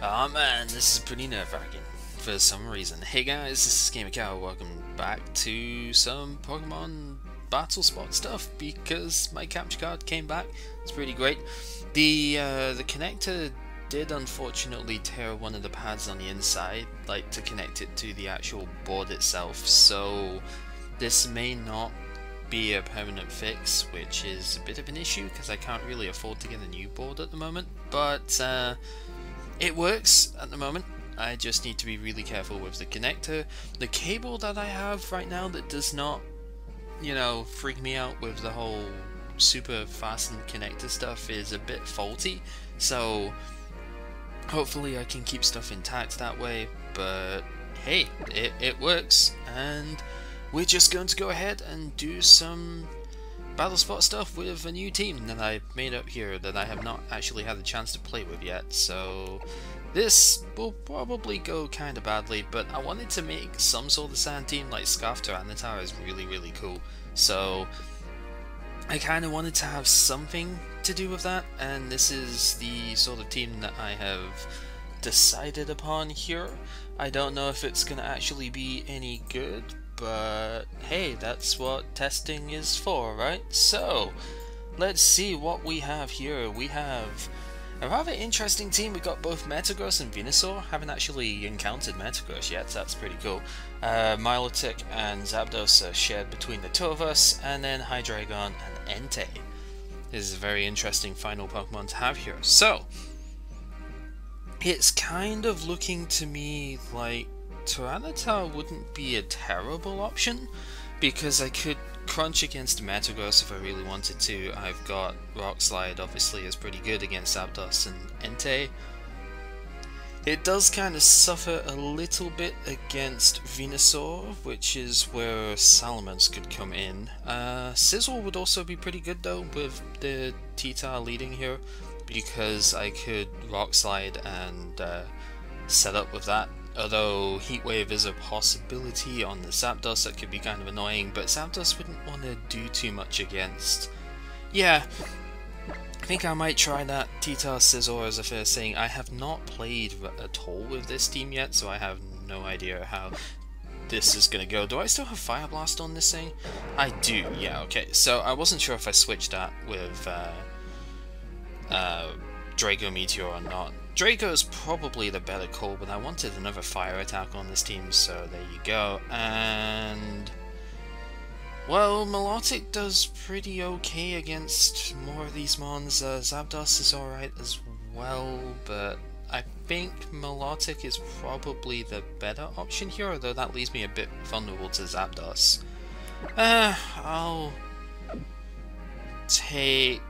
Oh man, this is pretty nerve-wracking for some reason. Hey guys, this is GamerCow. Welcome back to some Pokemon Battle Spot stuff because my capture card came back. It's pretty great. The connector did unfortunately tear one of the pads on the inside, like to connect it to the actual board itself. So this may not be a permanent fix, which is a bit of an issue because I can't really afford to get a new board at the moment. But it works at the moment. I just need to be really careful with the connector. The cable that I have right now that does not, freak me out with the whole super fastened connector stuff is a bit faulty. So hopefully I can keep stuff intact that way. But hey, it works, and we're just going to go ahead and do some Battle Spot stuff with a new team that I made up here that I have not actually had the chance to play with yet, so this will probably go kinda badly, but I wanted to make some sort of sand team. Like Scarf Tyranitar is really cool, so I kinda wanted to have something to do with that, and this is the sort of team that I have decided upon here. I don't know if it's gonna actually be any good, but hey, that's what testing is for, right? So let's see what we have here. We have a rather interesting team. We got both Metagross and Venusaur. Haven't actually encountered Metagross yet, so that's pretty cool. Milotic and Zapdos are shared between the two of us, and then Hydreigon and Entei. This is a very interesting final Pokemon to have here. So it's kind of looking to me like Tyranitar wouldn't be a terrible option, because I could crunch against Metagross if I really wanted to. I've got Rock Slide, obviously, is pretty good against Zapdos and Entei. It does kind of suffer a little bit against Venusaur, which is where Salamence could come in. Sizzle would also be pretty good though, with the TTar leading here, because I could Rock Slide and set up with that. Although Heat Wave is a possibility on the Zapdos, that could be kind of annoying, but Zapdos wouldn't want to do too much against. Yeah, I think I might try that TTar Scizor as a first thing. I have not played at all with this team yet, so I have no idea how this is going to go. Do I still have Fire Blast on this thing? I do, yeah, okay. So I wasn't sure if I switched that with Draco Meteor or not. Draco is probably the better call, but I wanted another fire attack on this team, so there you go. And well, Milotic does pretty okay against more of these mons. Zapdos is alright as well, but I think Milotic is probably the better option here, although that leaves me a bit vulnerable to Zapdos. I'll take...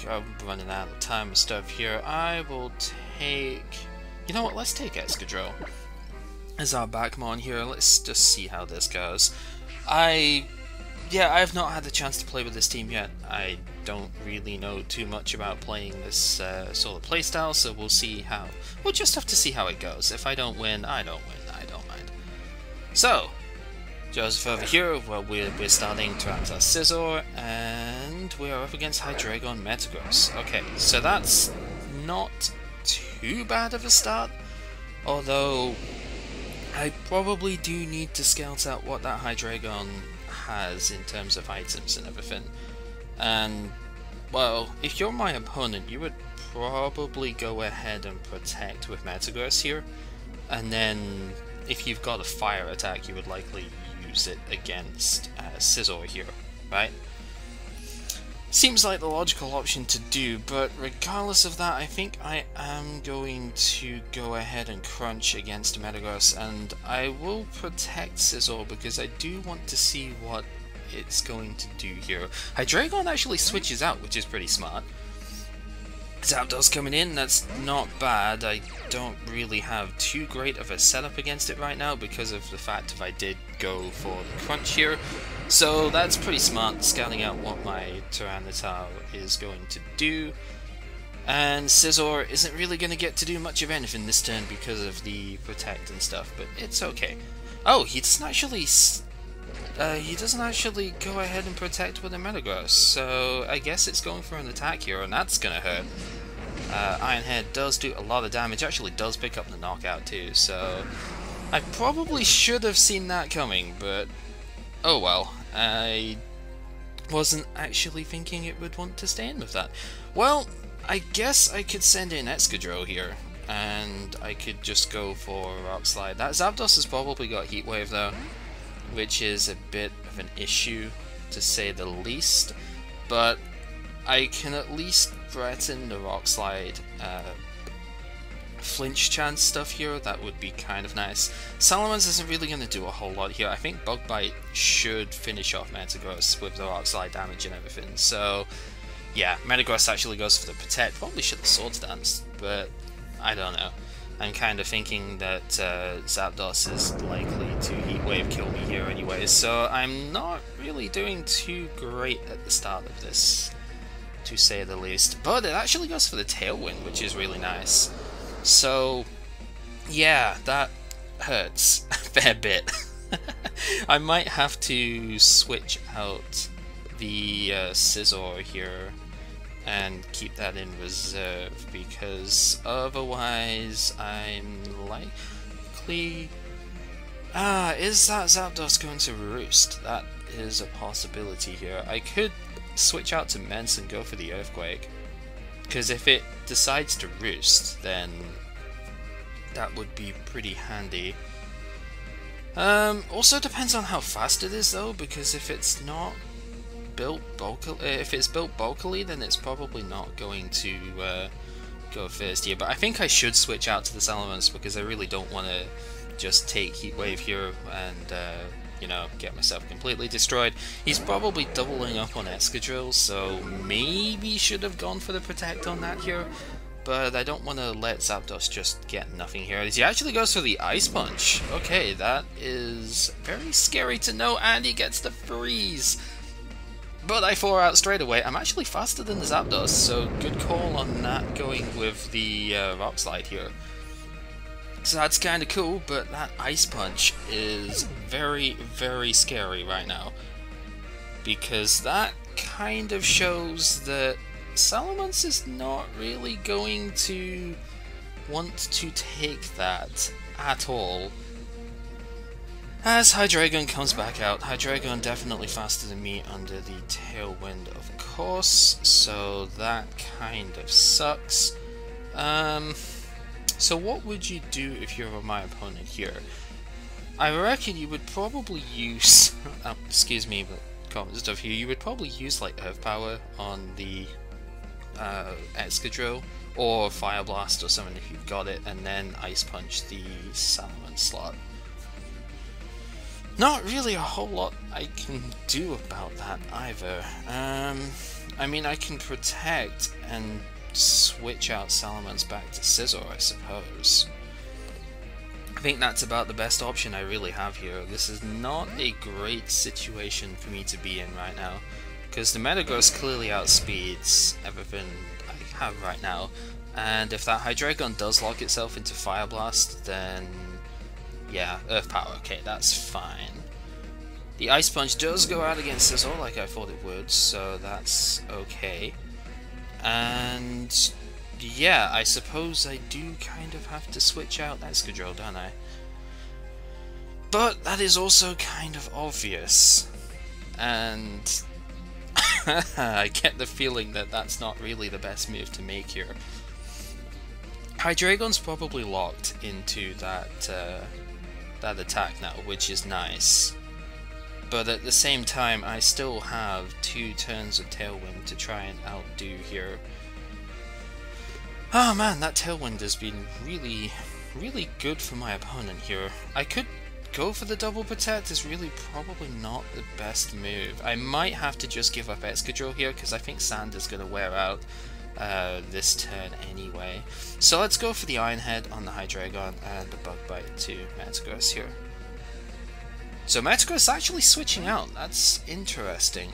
I'm running out of time and stuff here. I will take... You know what, let's take Excadrill as our Backmon here. Let's just see how this goes. I've not had the chance to play with this team yet. I don't really know too much about playing this sort of playstyle, so we'll see how... We'll just have to see how it goes. If I don't win, I don't win. I don't mind. So, Joseph over here, well, we're starting Tyranitar Scizor, and we are up against Hydreigon Metagross. Okay, so that's not too bad of a start, although I probably do need to scout out what that Hydreigon has in terms of items and everything. And, well, if you're my opponent, you would probably go ahead and protect with Metagross here, and then if you've got a fire attack, you would likely use it against Scizor here, right? Seems like the logical option to do, but regardless of that, I think I am going to go ahead and crunch against Metagross, and I will protect Scizor because I do want to see what it's going to do here. Hydreigon actually switches out, which is pretty smart. Zapdos coming in, that's not bad. I don't really have too great of a setup against it right now because of the fact if I did go for the crunch here. So that's pretty smart, scouting out what my Tyranitar is going to do. And Scizor isn't really going to get to do much of anything this turn because of the protect and stuff, but it's okay. Oh, he doesn't actually go ahead and protect with a Metagross, so I guess it's going for an attack here, and that's gonna hurt. Iron Head does do a lot of damage, actually does pick up the knockout too, so I probably should have seen that coming, but oh well. I wasn't actually thinking it would want to stay in with that. Well, I guess I could send in Excadrill here, and I could just go for Rock Slide. That Zapdos has probably got Heat Wave though, which is a bit of an issue to say the least, but I can at least threaten the Rock Slide flinch chance stuff here. That would be kind of nice. Salamence isn't really going to do a whole lot here. I think Bug Bite should finish off Metagross with the Rock Slide damage and everything, so yeah, Metagross actually goes for the Protect. Probably should have Swords Dance, but I don't know. I'm kind of thinking that Zapdos is likely to Heat Wave kill me here anyway, so I'm not really doing too great at the start of this, to say the least. But it actually goes for the Tailwind, which is really nice. So yeah, that hurts a fair bit. I might have to switch out the Scizor here and keep that in reserve, because otherwise I'm likely... is that Zapdos going to Roost? That is a possibility here. I could switch out to Mence and go for the Earthquake, because if it decides to Roost, then that would be pretty handy. Also depends on how fast it is though, because if it's not built bulkily, then it's probably not going to go first here. But I think I should switch out to the Salamence, because I really don't want to just take Heat Wave here and you know, get myself completely destroyed. He's probably doubling up on Excadrill, so maybe should have gone for the Protect on that here. But I don't want to let Zapdos just get nothing here. He actually goes for the Ice Punch. Okay, that is very scary to know, and he gets the Freeze. But I 4 out straight away. I'm actually faster than the Zapdos, so good call on that, going with the Rock Slide here. So that's kind of cool, but that Ice Punch is very, very scary right now, because that kind of shows that Salamence is not really going to want to take that at all. As Hydreigon comes back out, Hydreigon definitely faster than me under the Tailwind, of course, so that kind of sucks. So what would you do if you were my opponent here? I reckon you would probably use... excuse me, but comment stuff here. You would probably use like Earth Power on the Excadrill, or Fire Blast or something if you've got it, and then Ice Punch the Salamence slot. Not really a whole lot I can do about that either. I mean, I can Protect and switch out Salamence back to Scizor, I suppose. I think that's about the best option I really have here. This is not a great situation for me to be in right now, because the Metagross clearly outspeeds everything I have right now, and if that Hydreigon does lock itself into Fire Blast, then yeah, Earth Power, okay, that's fine. The Ice Punch does go out against Scizor like I thought it would, so that's okay. And yeah, I suppose I do kind of have to switch out Excadrill, don't I? But that is also kind of obvious, and I get the feeling that that's not really the best move to make here. Hydreigon's probably locked into that attack now, which is nice. But at the same time, I still have 2 turns of Tailwind to try and outdo here. Oh man, that Tailwind has been really, really good for my opponent here. I could go for the double Protect, is really probably not the best move. I might have to just give up Excadrill here, because I think Sand is going to wear out this turn anyway. So let's go for the Iron Head on the Hydreigon and the Bug Bite to Metagross here. So Metagross actually switching out, that's interesting.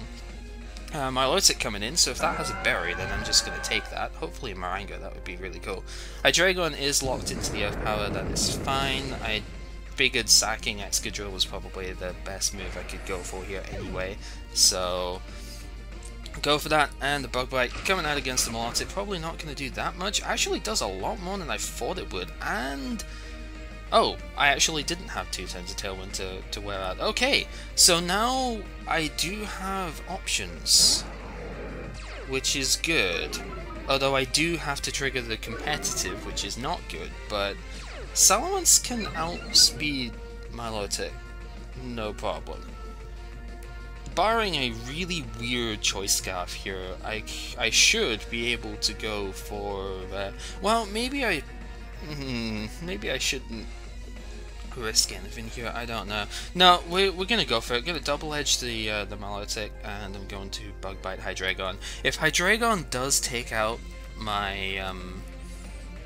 Milotic coming in, so if that has a berry, then I'm just going to take that. Hopefully a Marengo, that would be really cool. Hydreigon is locked into the Earth Power, that is fine. I figured sacking Excadrill was probably the best move I could go for here anyway, so Go for that, and the Bug Bite coming out against the Melodic, probably not going to do that much. Actually does a lot more than I thought it would, and... oh, I actually didn't have 2 turns of Tailwind to wear out. Okay, so now I do have options, which is good. Although I do have to trigger the competitive, which is not good, but Salamence can outspeed Milotic, no problem. Barring a really weird choice scarf here, I should be able to go for, well, maybe I shouldn't risk anything here, I don't know. No, we're gonna go for it. Gonna double edge the Milotic, and I'm going to Bug Bite Hydreigon. If Hydreigon does take out my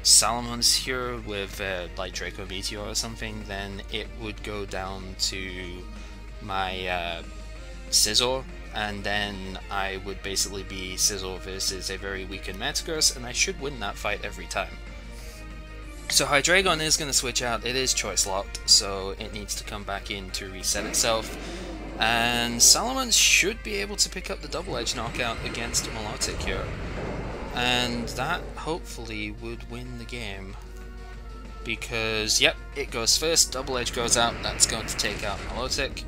Salamence here with like Draco Meteor or something, then it would go down to my Scizor, and then I would basically be Scizor versus a very weakened Metagross, and I should win that fight every time. So Hydreigon is going to switch out. It is choice locked, so it needs to come back in to reset itself. And Salamence should be able to pick up the double edge knockout against Milotic here. And that hopefully would win the game. Because, yep, it goes first, double edge goes out, that's going to take out Milotic.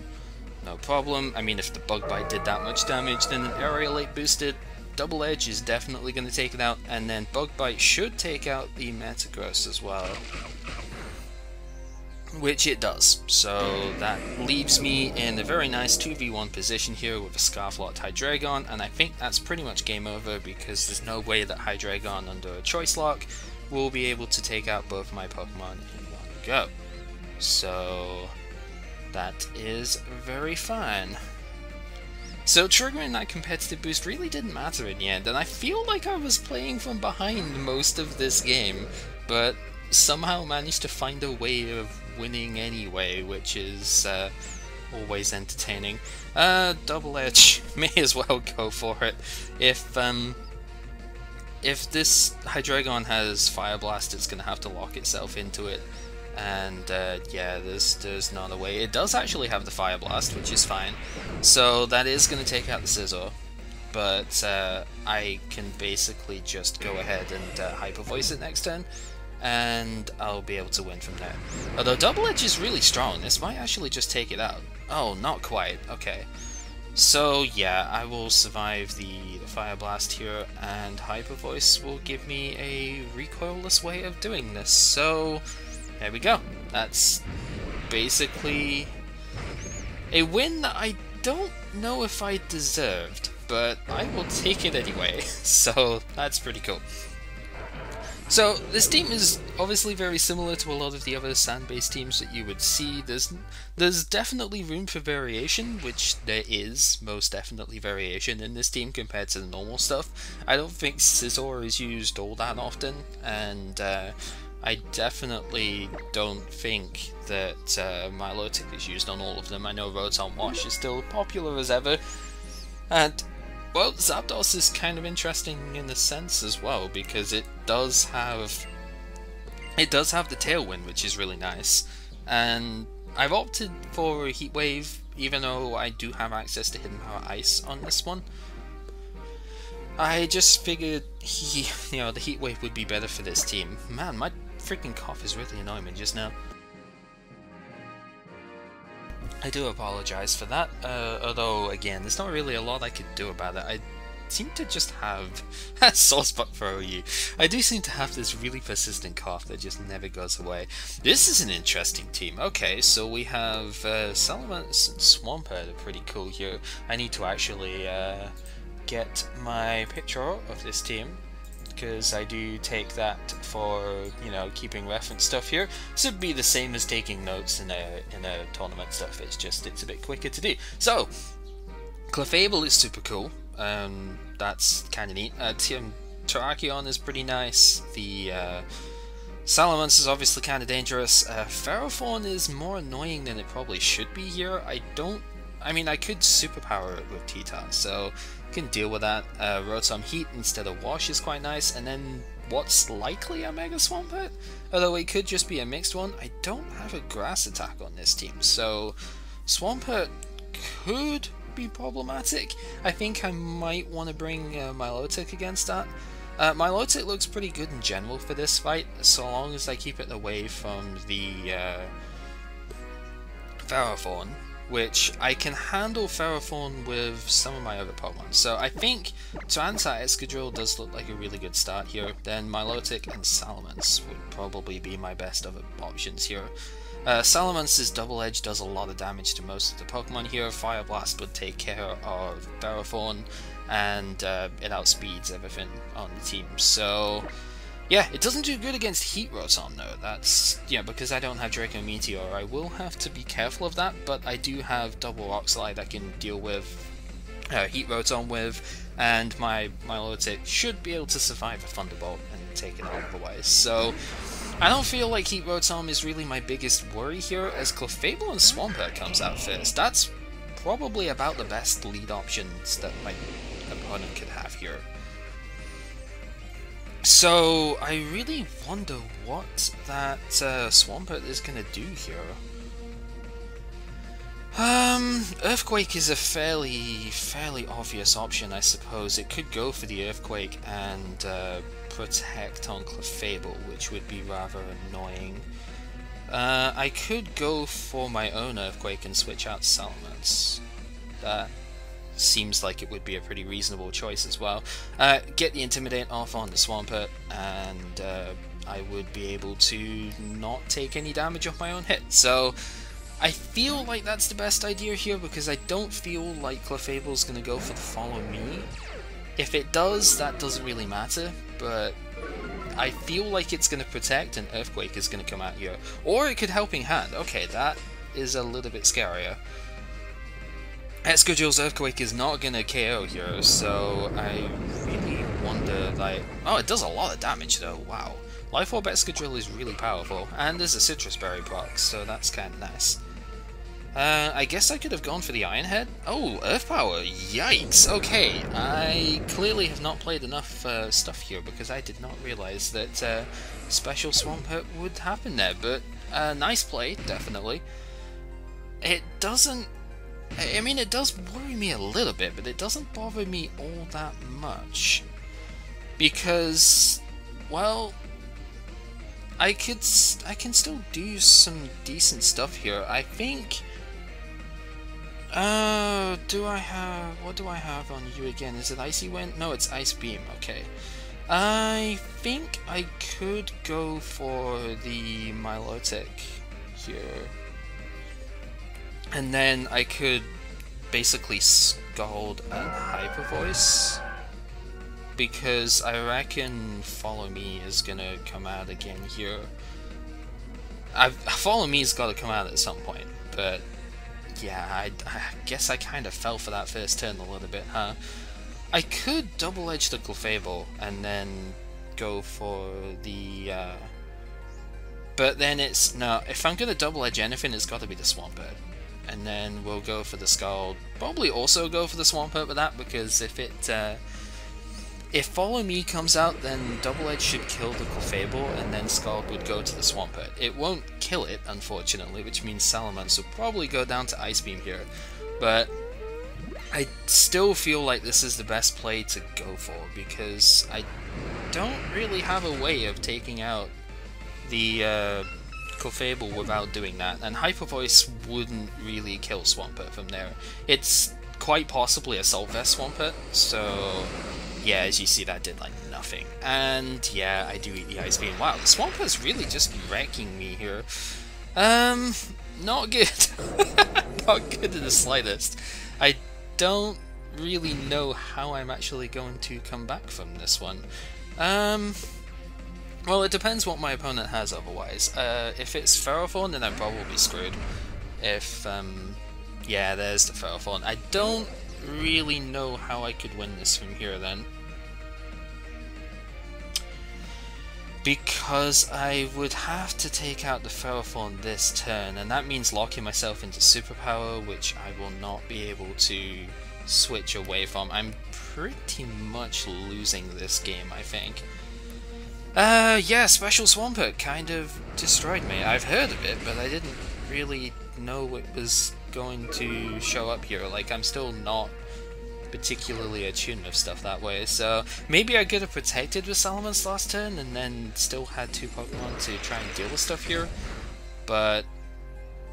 No problem. I mean, if the Bug Bite did that much damage, then an Aerial 8 boosted double edge is definitely going to take it out, and then Bug Bite should take out the Metagross as well, which it does. So that leaves me in a very nice 2v1 position here with a Scarf locked Hydreigon, and I think that's pretty much game over because there's no way that Hydreigon under a choice lock will be able to take out both my Pokemon in one go. So that is very fine. So triggering that competitive boost really didn't matter in the end, and I feel like I was playing from behind most of this game, but somehow managed to find a way of winning anyway, which is always entertaining. Double edge, may as well go for it. If this Hydreigon has Fire Blast, it's gonna have to lock itself into it. And yeah, there's not a way. It does actually have the Fire Blast, which is fine. So that is going to take out the Scizor, but I can basically just go ahead and Hyper Voice it next turn, and I'll be able to win from there. Although Double Edge is really strong, this might actually just take it out. Oh, not quite. Okay. So yeah, I will survive the Fire Blast here, and Hyper Voice will give me a recoilless way of doing this. So there we go. That's basically a win that I don't know if I deserved, but I will take it anyway. So that's pretty cool. So this team is obviously very similar to a lot of the other sand-based teams that you would see. There's definitely room for variation, which there is most definitely variation in this team compared to the normal stuff. I don't think Scizor is used all that often, and I definitely don't think that Milotic is used on all of them. I know Rotom Wash is still popular as ever, and well, Zapdos is kind of interesting in a sense as well, because it does have the Tailwind, which is really nice, and I've opted for a Heat Wave, even though I do have access to Hidden Power Ice on this one. I just figured the Heat Wave would be better for this team. Man, my freaking cough is really annoying me just now. I do apologize for that, although again, there's not really a lot I could do about it. I seem to just have a sore spot for OU. I do seem to have this really persistent cough that just never goes away. This is an interesting team. Okay, so we have Salamence and Swampert are pretty cool here. I need to actually get my picture of this team, because I do take that for, keeping reference stuff here. So it'd be the same as taking notes in a tournament stuff. It's just it's a bit quicker to do. So Clefable is super cool. That's kind of neat. Terrakion is pretty nice. The Salamence is obviously kind of dangerous. Ferrothorn is more annoying than it probably should be here. I could superpower it with TTar, so can deal with that. Rotom Heat instead of Wash is quite nice, and then what's likely a Mega Swampert, although it could just be a mixed one. I don't have a Grass attack on this team, so Swampert could be problematic. I think I might want to bring Milotic against that. Milotic looks pretty good in general for this fight, so long as I keep it away from the Ferrothorn, which I can handle Ferrothorn with some of my other Pokemon. So I think Tyranitar Excadrill does look like a really good start here. Then Milotic and Salamence would probably be my best other options here. Salamance's Double Edge does a lot of damage to most of the Pokemon here. Fire Blast would take care of Ferrothorn, and it outspeeds everything on the team. So yeah, it doesn't do good against Heat Rotom though. That's, yeah, because I don't have Draco Meteor, I will have to be careful of that, but I do have Double Rock Slide I can deal with Heat Rotom with, and my Milotic should be able to survive a Thunderbolt and take it out otherwise. So I don't feel like Heat Rotom is really my biggest worry here, as Clefable and Swampert comes out first. That's probably about the best lead options that my opponent could have here. So I really wonder what that Swampert is going to do here. Earthquake is a fairly obvious option, I suppose. It could go for the Earthquake and Protect on Clefable, which would be rather annoying. I could go for my own Earthquake and switch out Salamence. That seems like it would be a pretty reasonable choice as well. Get the Intimidate off on the Swampert, and I would be able to not take any damage off my own hit. So I feel like that's the best idea here, because I don't feel like Clefable's going to go for the Follow Me. If it does, that doesn't really matter, but I feel like it's going to Protect and Earthquake is going to come out here. Or it could Helping Hand. Okay, that is a little bit scarier. Excadrill's Earthquake is not going to KO here, so I really wonder, like... Oh, it does a lot of damage though, wow. Life Orb Excadrill is really powerful, and there's a Citrus Berry proc, so that's kind of nice. I guess I could have gone for the Iron Head. Oh, Earth Power, yikes! Okay, I clearly have not played enough stuff here, because I did not realise that Special Swampert would happen there, but nice play, definitely. It doesn't... I mean, it does worry me a little bit, but it doesn't bother me all that much. Because, well, I can still do some decent stuff here. I think... what do I have on you again? Is it Icy Wind? No, it's Ice Beam, okay. I think I could go for the Milotic here. And then I could basically Scald and Hyper Voice, because I reckon Follow Me is gonna come out again here. Follow Me's gotta come out at some point, but yeah, I guess I kind of fell for that first turn a little bit, huh? I could Double Edge the Clefable and then go for the... but then it's... No, if I'm gonna Double Edge anything, it's gotta be the Swampert. And then we'll go for the Scald. Probably also go for the Swampert with that, because if Follow Me comes out, then Double Edge should kill the Clefable, and then Scald would go to the Swampert. It won't kill it, unfortunately, which means Salamence will probably go down to Ice Beam here. But I still feel like this is the best play to go for, because I don't really have a way of taking out the Clefable without doing that, and Hyper Voice wouldn't really kill Swampert from there. It's quite possibly Assault Vest Swampert, so yeah, as you see, that did like nothing. And yeah, I do eat the Ice Beam. Wow, the Swampert's really just wrecking me here. Not good. Not good in the slightest. I don't really know how I'm actually going to come back from this one. Well, it depends what my opponent has otherwise. If it's Ferrothorn, then I'm probably screwed. If, yeah, there's the Ferrothorn. I don't really know how I could win this from here then. Because I would have to take out the Ferrothorn this turn, and that means locking myself into Superpower, which I will not be able to switch away from. I'm pretty much losing this game, I think. Yeah, Special Swampert kind of destroyed me. I've heard of it, but I didn't really know it was going to show up here. Like, I'm still not particularly attuned with stuff that way, so maybe I could have protected with Salamence last turn and then still had 2 Pokemon to try and deal with stuff here, but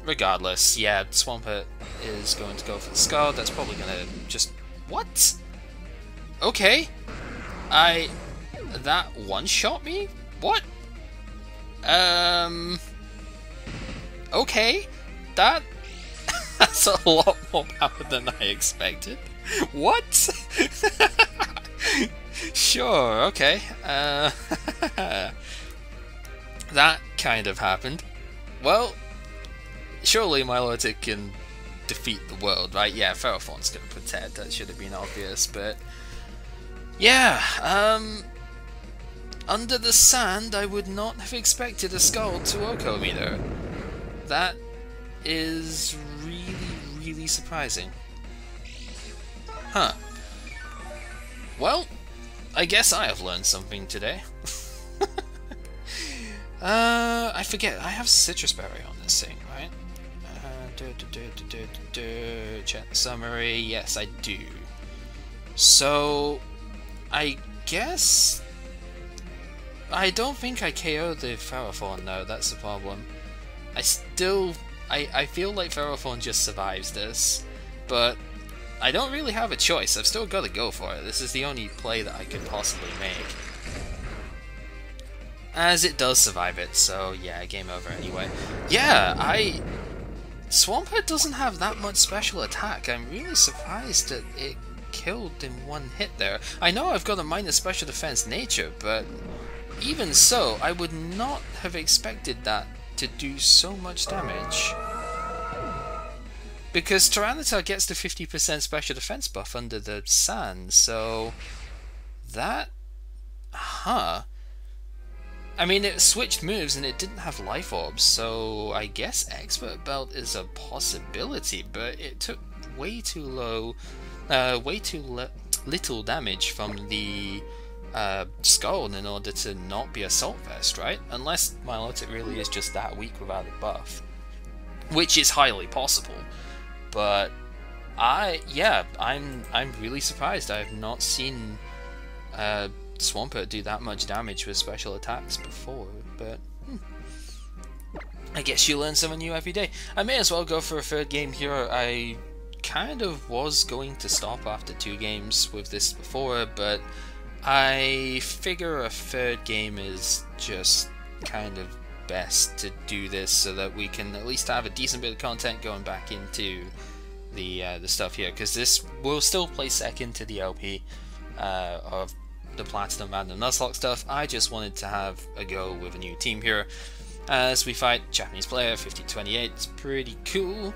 regardless, yeah, Swampert is going to go for the Scald. That's probably going to just... What? Okay. That one-shot me? What? Okay. That's a lot more power than I expected. What? Sure, okay. That kind of happened. Well, surely Milotic can defeat the world, right? Yeah, Ferrothorn's gonna protect, that should have been obvious, but... Yeah, under the sand, I would not have expected a Scald to Oko me there. That is really, really surprising. Huh. Well, I guess I have learned something today. I forget, I have Citrus Berry on this thing, right? Check the summary, yes I do. So, I guess... I don't think I KO'd the Ferrothorn though, that's the problem. I feel like Ferrothorn just survives this, but I don't really have a choice. I've still got to go for it. This is the only play that I could possibly make. As it does survive it, so yeah, game over anyway. Yeah, Swampert doesn't have that much special attack. I'm really surprised that it killed in one hit there. I know I've got a minus special defense nature, but even so, I would not have expected that to do so much damage. Because Tyranitar gets the 50% special defense buff under the sand, so that... Huh. I mean, it switched moves and it didn't have life orbs, so I guess Expert Belt is a possibility, but it took way too little damage from the Scald in order to not be Assault Vest, right? Unless Milotic really is just that weak without a buff, which is highly possible. But I'm really surprised. I have not seen Swampert do that much damage with special attacks before, but I guess you learn something new every day. I may as well go for a third game here. I kind of was going to stop after 2 games with this before, but I figure a third game is just kind of best to do this so that we can at least have a decent bit of content going back into the stuff here, because this will still play second to the LP of the Platinum and the Nuzlocke stuff. I just wanted to have a go with a new team here as we fight Japanese player 5028. It's pretty cool.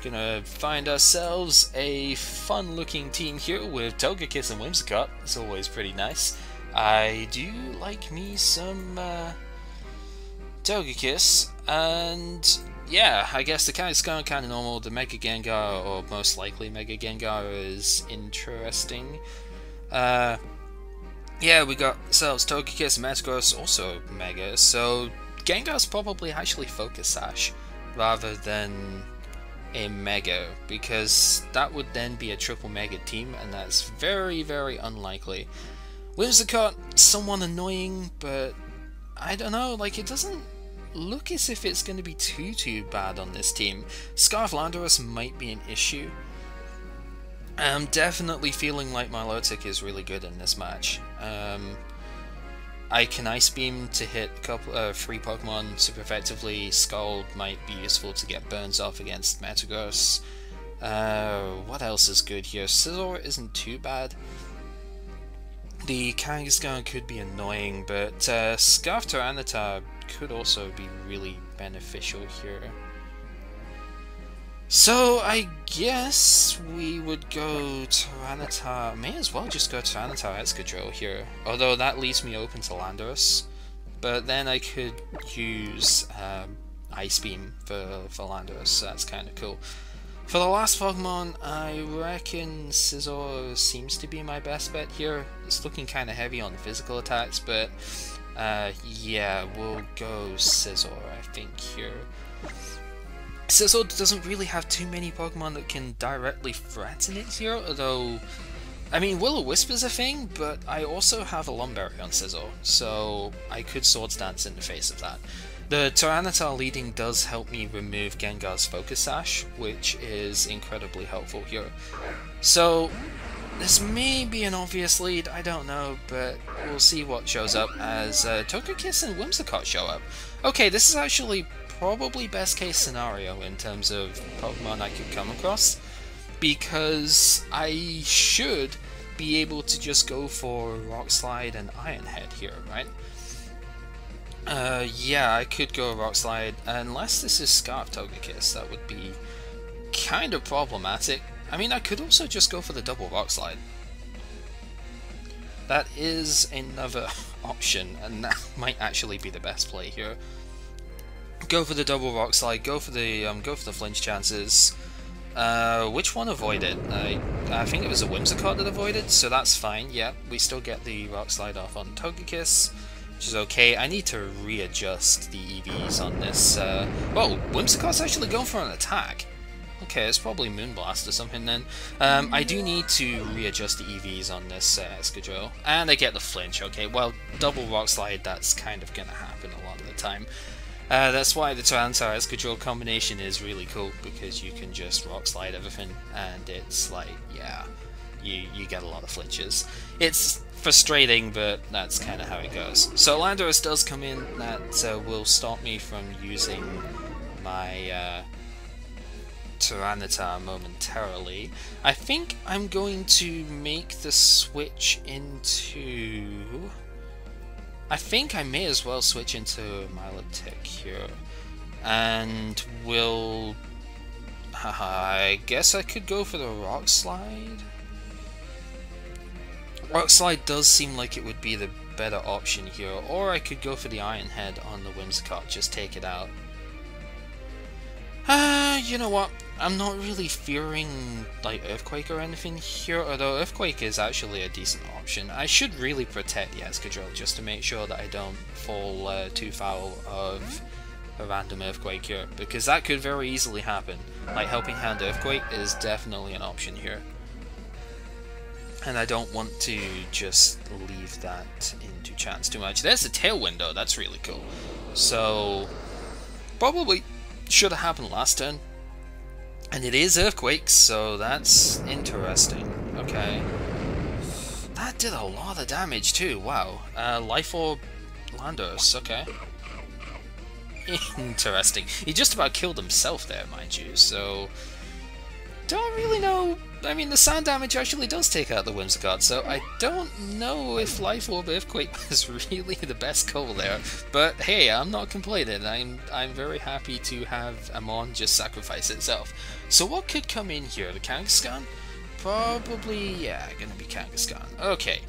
Gonna find ourselves a fun looking team here with Togekiss and Whimsicott. It's always pretty nice. I do like me some Togekiss, and yeah, I guess the Kangaskhan kind of normal. The Mega Gengar, or most likely Mega Gengar, is interesting. Yeah, we got ourselves Togekiss and Metagross, also Mega, so Gengar's probably actually Focus Sash rather than a Mega, because that would then be a triple Mega team, and that's very, very unlikely. Whimsicott, somewhat annoying, but I don't know, like, it doesn't look as if it's going to be too bad on this team. Scarf Landorus might be an issue. I'm definitely feeling like Milotic is really good in this match. I can Ice Beam to hit a couple, 3 Pokemon super effectively. Scald might be useful to get burns off against Metagross. What else is good here? Scizor isn't too bad. The Kangaskhan could be annoying, but Scarf Tyranitar could also be really beneficial here. So I guess we would go Tyranitar. May as well just go Tyranitar Excadrill here, although that leaves me open to Landorus. But then I could use Ice Beam for Landorus, so that's kind of cool. For the last Pokemon, I reckon Scizor seems to be my best bet here. It's looking kind of heavy on physical attacks, but yeah, we'll go Scizor, I think, here. Scizor doesn't really have too many Pokemon that can directly threaten it here, although, I mean, Will-O-Wisp is a thing, but I also have a Lumberry on Scizor, so I could Swords Dance in the face of that. The Tyranitar leading does help me remove Gengar's Focus Sash, which is incredibly helpful here. So, this may be an obvious lead, I don't know, but we'll see what shows up as Togekiss and Whimsicott show up. Okay, this is actually probably best case scenario in terms of Pokemon I could come across, because I should be able to just go for Rock Slide and Iron Head here, right? Yeah, I could go Rock Slide, unless this is Scarf Togekiss, that would be kind of problematic. I mean, I could also just go for the double Rock Slide. That is another option, and that might actually be the best play here. Go for the double Rock Slide, go for the flinch chances. Which one avoided? I think it was a Whimsicott that avoided, so that's fine. Yeah, we still get the Rock Slide off on Togekiss, which is okay. I need to readjust the EVs on this. Whoa, Whimsicott's actually going for an attack. Okay, it's probably Moonblast or something then. I do need to readjust the EVs on this Excadrill, and I get the flinch. Okay, well, double Rock Slide, that's kind of gonna happen a lot of the time. That's why the Tyranitar Excadrill combination is really cool, because you can just Rock Slide everything, and it's like, yeah, you get a lot of flinches. It's frustrating, but that's kind of how it goes. So Landorus does come in, that will stop me from using my Tyranitar momentarily. I think I'm going to make the switch into... I think I may as well switch into Milotic here, and will... I guess I could go for the Rock Slide? Rock Slide does seem like it would be the better option here, or I could go for the Iron Head on the Whimsicott, just take it out. You know what? I'm not really fearing like Earthquake or anything here, although Earthquake is actually a decent option. I should really protect the Excadrill just to make sure that I don't fall too foul of a random Earthquake here, because that could very easily happen. Like, Helping Hand Earthquake is definitely an option here, and I don't want to just leave that into chance too much. There's a Tailwind though, that's really cool. So, probably should have happened last turn. And it is Earthquake, so that's interesting. Okay. That did a lot of damage too, wow. Life Orb Landorus, okay. Interesting. He just about killed himself there, mind you, so... Don't really know... I mean, the sand damage actually does take out the Whimsicott, so I don't know if Life Orb Earthquake was really the best call there. But hey, I'm not complaining. I'm very happy to have Amon just sacrifice itself. So what could come in here? The Kangaskhan? Probably, yeah, gonna be Kangaskhan. Okay,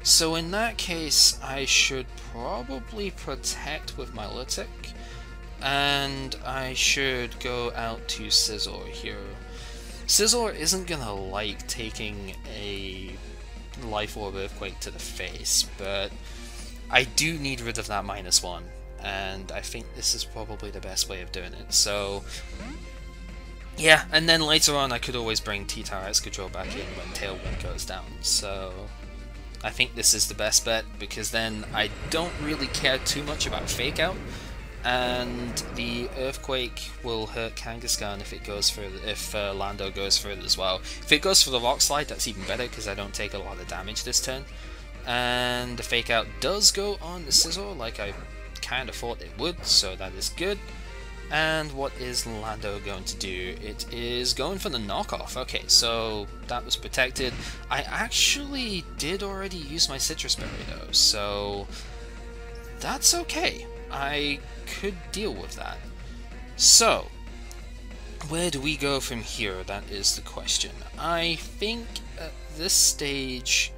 so in that case, I should probably protect with my Milotic, and I should go out to Scizor here. Scizor isn't gonna like taking a Life Orb Earthquake to the face, but I do need rid of that -1, and I think this is probably the best way of doing it. So yeah, and then later on I could always bring TTar Excadrill back in when Tailwind goes down, so I think this is the best bet, because then I don't really care too much about Fake Out, and the Earthquake will hurt Kangaskhan if it goes further, if Lando goes further as well. If it goes for the Rock Slide, that's even better, because I don't take a lot of damage this turn. And the Fake Out does go on the Scizor, like I kind of thought it would, so that is good. And what is Lando going to do? It is going for the knockoff. Okay, so that was protected. I actually did already use my Citrus Berry though, so that's okay. I could deal with that. So, where do we go from here? That is the question. I think at this stage,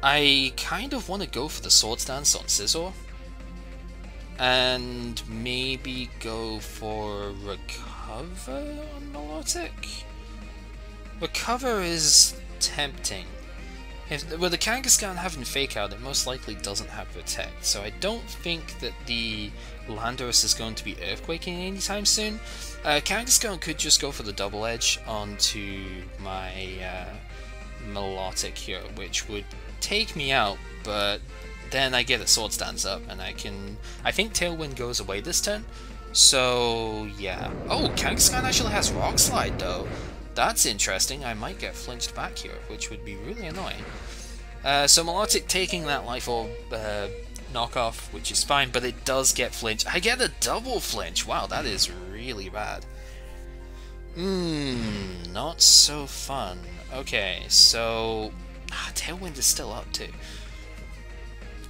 I kind of want to go for the Swords Dance on Scizor, and maybe go for Recover on Milotic? Recover is tempting, With the Kangaskhan having Fake Out, it most likely doesn't have Protect, so I don't think that the Landorus is going to be Earthquaking anytime soon. Kangaskhan could just go for the Double Edge onto my Melodic here, which would take me out, but then I get a Sword Stance up, and I think Tailwind goes away this turn, so yeah. Oh, Kangaskhan actually has Rock Slide though. That's interesting. I might get flinched back here, which would be really annoying. So Melodic taking that Life Orb knockoff, which is fine, but it does get flinched. I get a double flinch. Wow, that is really bad. Not so fun. Okay, so Tailwind is still up too.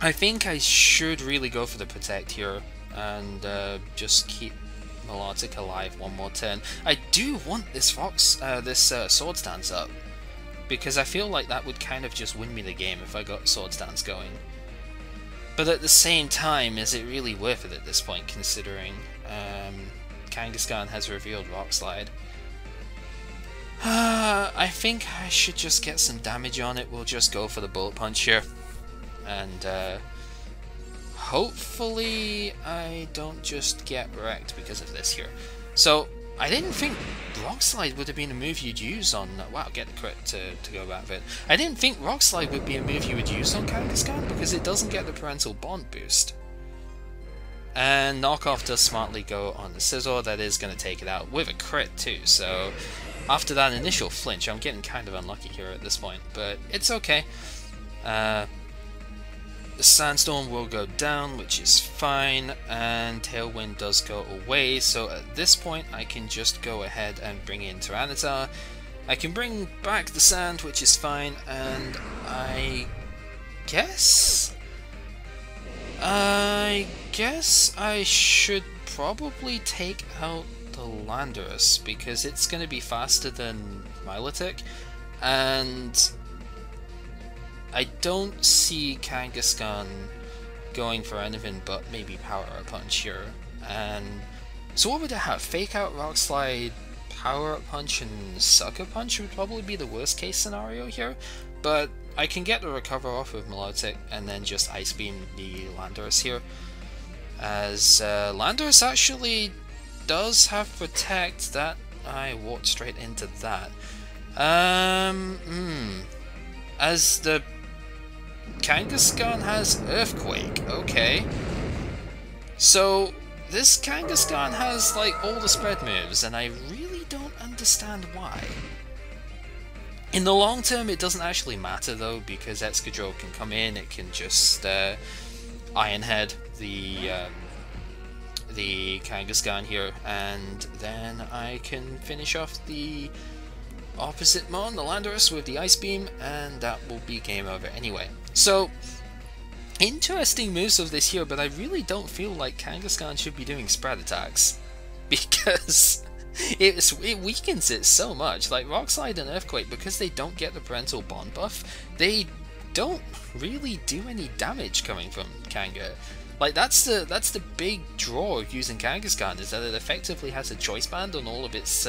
I think I should really go for the Protect here and just keep Melodic alive one more turn. I do want this Sword Stance up, because I feel like that would kind of just win me the game if I got Sword Stance going. But at the same time, is it really worth it at this point, considering Kangaskhan has revealed Rock Slide? I think I should just get some damage on it. We'll just go for the Bullet Punch here, and hopefully I don't just get wrecked because of this here. So I didn't think Rock Slide would have been a move you'd use on... Wow, get the crit to go back of it. I didn't think Rock Slide would be a move you would use on Kangaskhan because it doesn't get the Parental Bond boost. And Knockoff does smartly go on the Scizor. That is going to take it out with a crit too. So after that initial flinch, I'm getting kind of unlucky here at this point, but it's okay. The Sandstorm will go down, which is fine, and Tailwind does go away, so at this point I can just go ahead and bring in Tyranitar. I can bring back the Sand, which is fine, and I guess I should probably take out the Landorus, because it's going to be faster than Milotic, and I don't see Kangaskhan going for anything but maybe Power Up Punch here. And so what would it have? Fake Out, Rock Slide, Power Up Punch, and Sucker Punch would probably be the worst case scenario here. But I can get the Recover off with Melodic and then just Ice Beam the Landorus here. As Landorus actually does have Protect. That I walked straight into that. As the Kangaskhan has Earthquake, okay. So this Kangaskhan has like all the spread moves, and I really don't understand why. In the long term it doesn't actually matter though, because Excadrill can come in, it can just Iron Head the Kangaskhan here, and then I can finish off the opposite Mon, the Landorus, with the Ice Beam, and that will be game over anyway. So, interesting moves of this here, but I really don't feel like Kangaskhan should be doing spread attacks, because it weakens it so much. Like Rock Slide and Earthquake, because they don't get the Parental Bond buff, they don't really do any damage coming from Kanga. Like that's the big draw of using Kangaskhan, is that it effectively has a choice band on all of its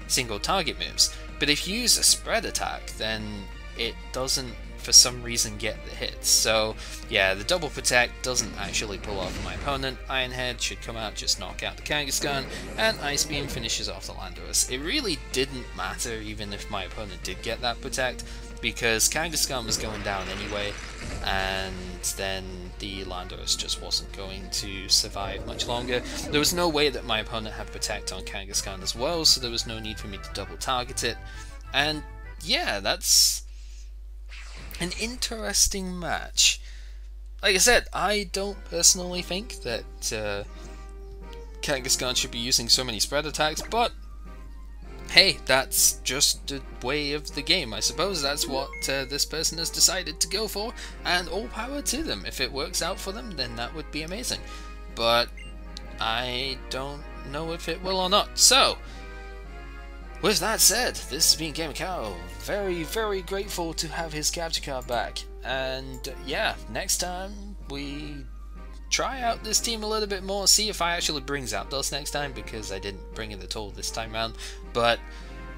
single target moves. But if you use a spread attack, then it doesn't for some reason get the hits. So yeah, the double protect doesn't actually pull off my opponent. Iron Head should come out, just knock out the Kangaskhan, and Ice Beam finishes off the Landorus. It really didn't matter even if my opponent did get that protect, because Kangaskhan was going down anyway, and then the Landorus just wasn't going to survive much longer. There was no way that my opponent had protect on Kangaskhan as well, so there was no need for me to double target it. And yeah, that's an interesting match. Like I said, I don't personally think that Kangaskhan should be using so many spread attacks, but hey, that's just the way of the game. I suppose that's what this person has decided to go for, and all power to them. If it works out for them, then that would be amazing. But I don't know if it will or not. So, with that said, this has been GamerCow. Very, very grateful to have his capture card back. And yeah, next time we try out this team a little bit more, see if I actually bring Zapdos next time, because I didn't bring it at all this time round. But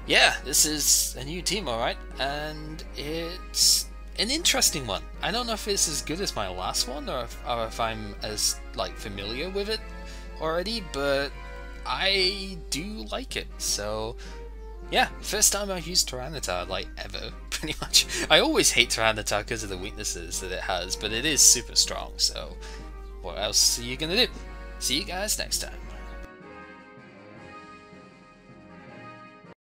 yeah, this is a new team, alright, and it's an interesting one. I don't know if it's as good as my last one, or if I'm as like familiar with it already, but I do like it. So yeah, first time I've used Tyranitar like ever, pretty much. I always hate Tyranitar because of the weaknesses that it has, but it is super strong. So what else are you gonna do? See you guys next time.